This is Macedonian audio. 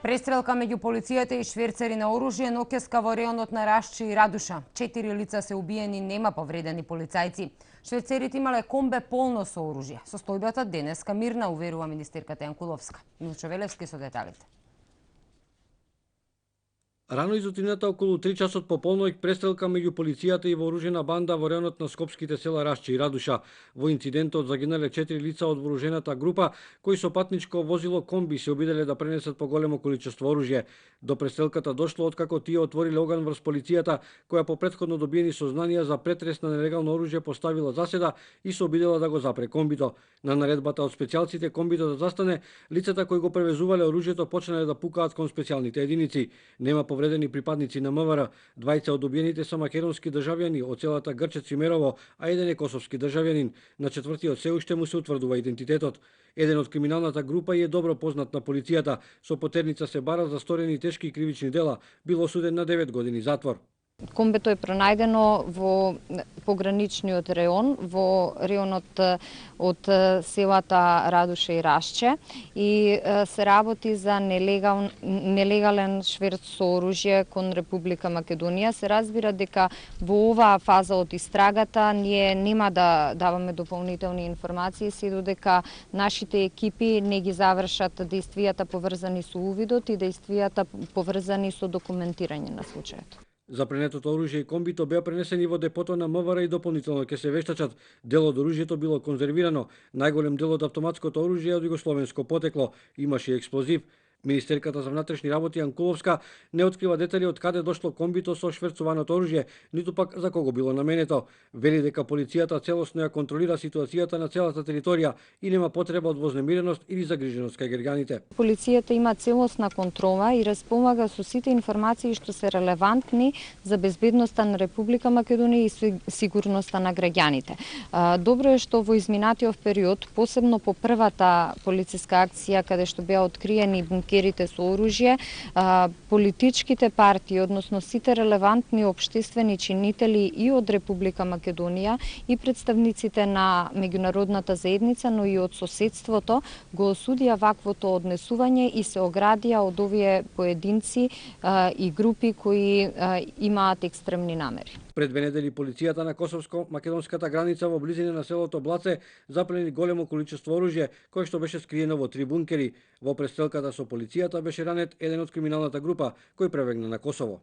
Престрелка меѓу полицијата и шверцери на оружје ноќеска во реонот на Рашче и Радуша. 4 лица се убиени, нема повредени полицајци. Шверцерите имале комбе полно со оружје. Состојбата денеска мирна, уверува министерката Јанкуловска. Милчо Велевски со деталите. Рано изутрината околу 3 часот по полноќ престрелка меѓу полицијата и вооружена банда во районот на скопските села Рашче и Радуша. Во инцидентот загинале 4 лица од вооружената група кои со патничко возило комби се обиделе да пренесат поголемо количество оружје. До престрелката дошло откако тие отвориле оган врз полицијата, која по претходно добиени сознанија за претрес на нелегално оружје поставила заседа и се обидела да го запре комбито. На наредбата од специјалците комбито да застане, лицата кои го превезувале оружјето почнале да пукаат кон специјалните единици. Нема повредени припадници на МВР, двајца од убиените се македонски државјани од селата Грчец и Мерово, а еден е косовски државјанин. На четвртиот се уште му се утврдува идентитетот. Еден од криминалната група е добро познат на полицијата, со потерница се бара за сторени тешки кривични дела, бил осуден на 9 години затвор. Комбето е пронајдено во пограничниот реон, во реонот од селата Радуша и Рашче и се работи за нелегален шверц со оружје кон Република Македонија. Се разбира дека во оваа фаза од истрагата ние нема да даваме дополнителни информации се додека нашите екипи не ги завршат действијата поврзани со увидот и действијата поврзани со документирање на случајот. Запренетото оружје и комбито беа пренесени во депото на МВР и дополнително ќе се вештачат. Дел од оружјето било конзервирано. Најголем дел од автоматското оружје е од југословенско потекло. Имаше и експлозив. Министерката за внатрешни работи Јанкуловска не открива детали од каде дошло комбито со шверцуваното оружје, ниту пак за кого било наменето. Вели дека полицијата целосно ја контролира ситуацијата на целата територија и нема потреба од вознемиреност или загриженост кај граѓаните. Полицијата има целосна контрола и распомага со сите информации што се релевантни за безбедноста на Република Македонија и сигурноста на граѓаните. Добро е што во изминатиот период, посебно по првата полициска акција каде што беа откриени бункерите со оружје, политичките партии, односно сите релевантни општествени чинители и од Република Македонија и представниците на меѓународната заедница, но и од соседството, го осудија ваквото однесување и се оградија од овие поединци и групи кои имаат екстремни намери. Пред 2 недели полицијата на косовско-македонската граница во близина на селото Блаце заплени големо количество оружје кое што беше скриено во 3 бункери. Во престрелката со полицијата беше ранет еден од криминалната група кој пребегна на Косово.